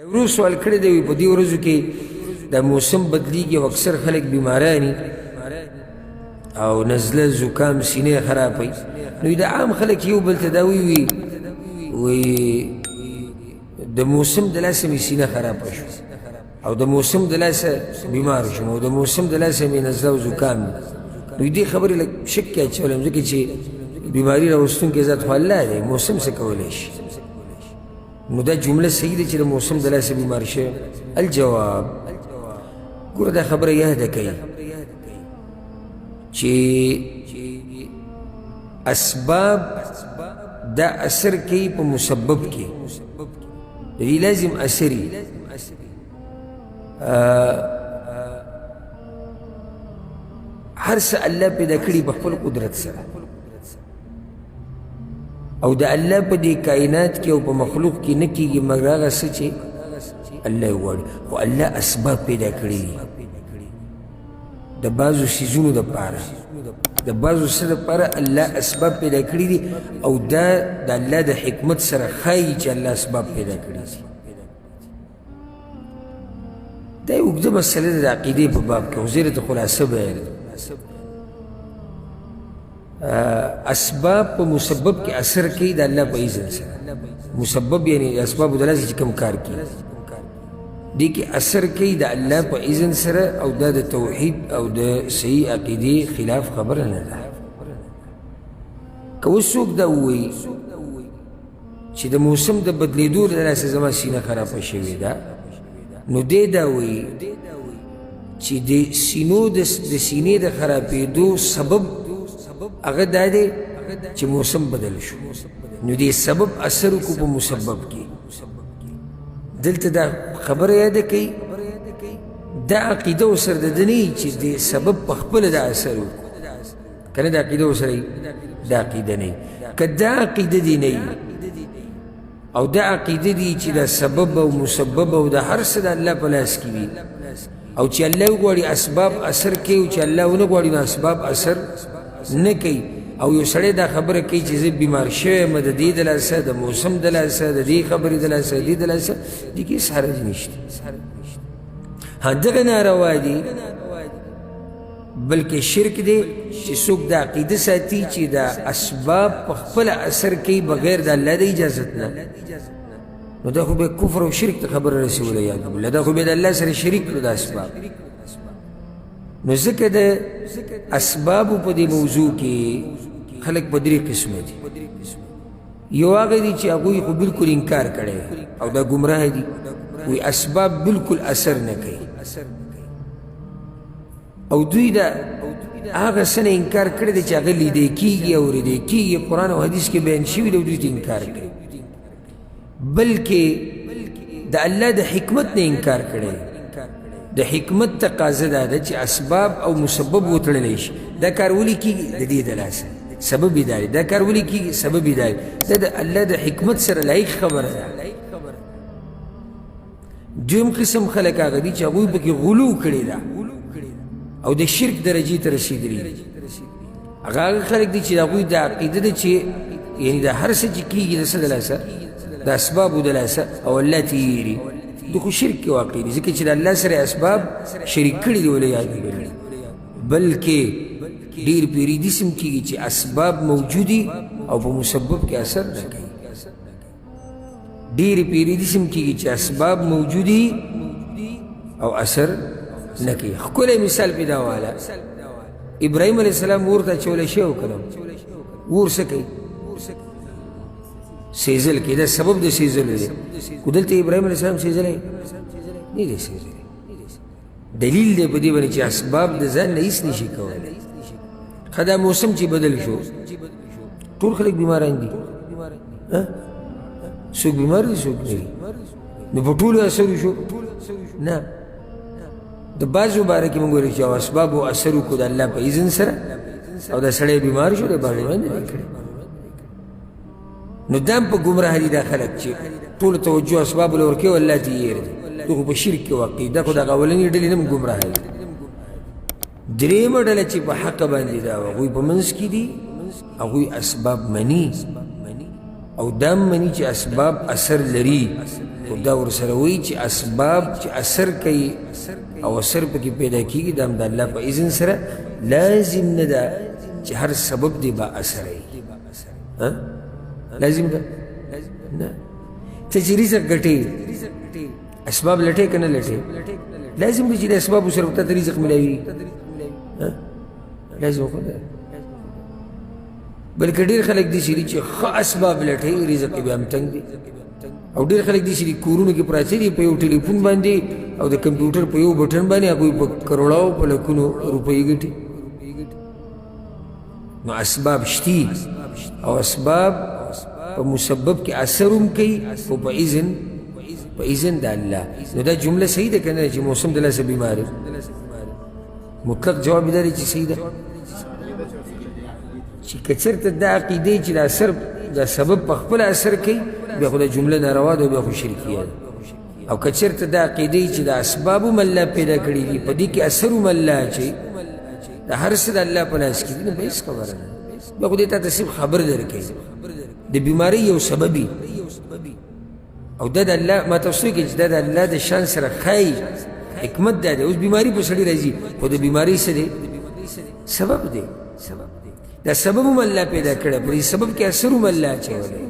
ورو سوال کړی دی په دې ورځو کې د موسم بدلیږي او اکثر خلک بیمارانی او نزله زکام سینې خرابوي نو د عام خلک یو بل ته دا وي د موسم د لاسه مې سینه خرابه شو او د موسم د لاسه بیمار شوم او د موسم د لاسه مې نزله او زکام نو دې خبرې لږ شک کې اچولم ځکه چې بیماري راوستونکی ذات خو الله دی موسم څه کولی شي نو دا جمله صحیح ده چې د موسم د لاسه بیمار شوی الجواب ګوره دا خبره یاده کوي چې اسباب دا اثر کوي په مسبب کې د دې لازم اثري هر څه الله پیدا کړي په خپل قدرت سره او د الله په دې کائنات کې او په مخلوق کې نه کېږي مګر هغه څه چې الله یې غواړي خو الله اسباب پیدا کړي دي د بعضو څیزونو دپاره د بعضو څه دپاره الله اسباب پیدا کړي دي او دا د الله د حکمت سره ښایي چې الله اسباب پیدا کړي دي دا یو اوږده مسله ده د عقیدې په باب کې خو زه درته خلاصه بیان اسباب په مسبب کې اثر کوي د الله په اذن سره مسبب یعنی اسباب د لاسه چې کوم کار کوي دې کې اثر کوي د الله په اذن سره او دا د توحید او د صحیح عقیدې خلاف خبره نه ده که اوس څوک دا ووایي چې د موسم د بدلېدو د لاسه زما سینه خرابه شوې ده نو دی دا وایي چې د سینو د سینې د خرابېدو سبب هغه دا دی چې موسم بدل شو نو دې سبب اثر وکړو په مسبب کې دلته دا خبره یاده کوي دا عقیده ورسره د ده نه وي چې دې سبب په خپله دا اثر وکړو که نه دا عقیده ورسره وي دا عقیده نه وي که دا عقیده دې نه وي او دا عقیده دي چې دا سبب او مسبب او دا هر څه د الله په لاس کې وي او چې الله وغواړي اسباب اثر کوي او چې الله ونه غواړي نو اسباب اثر نه کوي او یو سړی دا خبره کوي چې زه بیمار شوی یم د دې د لاسه د موسم د لاسه د دې خبرې د لاسه د دې د لاسه دې کې هېڅ حرج نشته ها دغه ناروا دي بلکې شرک دی چې څوک دا عقیده ساتي چې دا اسباب په خپله اثر کوي بغیر د الله د اجازت نه نو دا خو بیا کفر او شرک ته خبره رسوله یاد بالله دا خو بیا د الله سره شریک کړو دا اسباب نو ځکه د اسبابو په دې موضوع کې خلک په درې قسمه دي یو هغه دي چې هغوی خو بلکل انکار کړی او دا ګمراه دي وایي اسباب بلکل اثر نه کوي او دوی دا هغه څه نه انکار کړی دی چې هغه لیدی کېږي اورېدی کېږي قرآن او حدیث کې بیان شوي دی او دوی ته انکار کوي بلکې د الله د حکمت نه انکار کړی د حکمت تقاضه دا ده چې اسباب او مسبب وتړلی شي دا کار ولې کېږي د دې د لاسه سبب یې دا دی دا کار ولې کېږي سبب یې دا دی دا د الله د حکمت سره لایق خبره ده دویم قسم خلک هغه دي چې هغوی پکې غلو کړې ده او د شرک درجې ته رسېدلي دي هغه خلک دي چې د هغوی د عقیده ده چې یعنې د هر څه چې کېږي د څه د لاسه د اسبابو د لاسه او الله ته یېري د خو شرک کې واقع دي ځکه چې د الله سره اسباب شریک کړي دي ولې یاد کړي بلکې ډېر پیرې داسې کېږي چې اسباب موجودي او په مسبب کې اثر نه کوي ډېرې پیرې داسې کېږي چې اسباب موجودي او اثر نه کوي ښکلی مثال پیدا واله ابراهیم علیه السلام اور ته اچولی شوی و که نه اور څه کوي سیزل کې دا سبب د سیزلو دی خو دلته ابراهیم علیه السلام سیزلی نه دی سیزلی دلیل دی په دې باندې چې اسباب د ځان نه هېڅ نشي کولی ښه دا موسم چې بدل شو ټول خلک بیماران دي څوک بیمار دي څوک نه دي نو په ټولو اثر وشو نه د بعضو باره کې مونږ ویلو چې اسبابو اثر وکړو د الله په اذن سره او دا سړی بیمار شو د باندې باندې نه کړی نو دا په ګمراه دي دا خلک چې ټولو توجه اسبابو له ورکوي او الله ته یې یېري دا خو په شرک کې واقع دا خو دغه اولنۍ ډلې نه هم ګمراه دي درېیمه ډله چې په حقه باندې دا هغوی په منځ کې دي هغوی اسباب مني او دا مني چې اسباب اثر لري خو دا ورسره وایي چې اسباب چې اثر کوي او اثر پکې پیدا کېږي دا هم د الله په اذن سره لازم نه ده چې هر سبب دی با اثر وي لازم ده نه ته چې رزق ګټې اسباب لټې که نه لټې لازم دی چې د اسبابو سره ته رزق ملاوي لازم خو ده بلکې ډېر خلک دي چې ښه اسباب لټوي رزق یې بیا هم تنګ دی او ډېر خلک دي چې کورونو کې پراته دي په یو ټلیفون باندې او د کمپیوټر په یو بټن باندې هغوی په کروڑاو په لکونو روپۍ ګټي نو اسباب شتي او اسباب په مسبب کې اثر هم کوي خو په اذن د الله نو دا جمله صحیح ده که نه چې موسم د لاسه بیمار مطلق جواب دا دی چې صحیح ده چې که چېرته دا عقیدې چې دا اثر دا سبب په خپله اثر کوي بیا خو دا جمله ناروا ده بیا خو شرکیه ده او که چېرته دا عقیدې چې دا اسباب هم الله پیدا کړي دي په دې کې اثر هم الله اچوي دا هر څه د الله په لاس کې دي نو بیا هېڅ خبره نه بیا خو دې تا ته صرف خبر درکوي د بیمارۍ یو سببي او دا د الله ما ته وسوي چې دا د الله د شان سره ښایي حکمت دا دی اوس بیماري په سړي راځي خو د بیمارۍ څه دی سبب دی دا سبب هم الله پیدا کړی په دې سبب کې اثر هم الله اچولی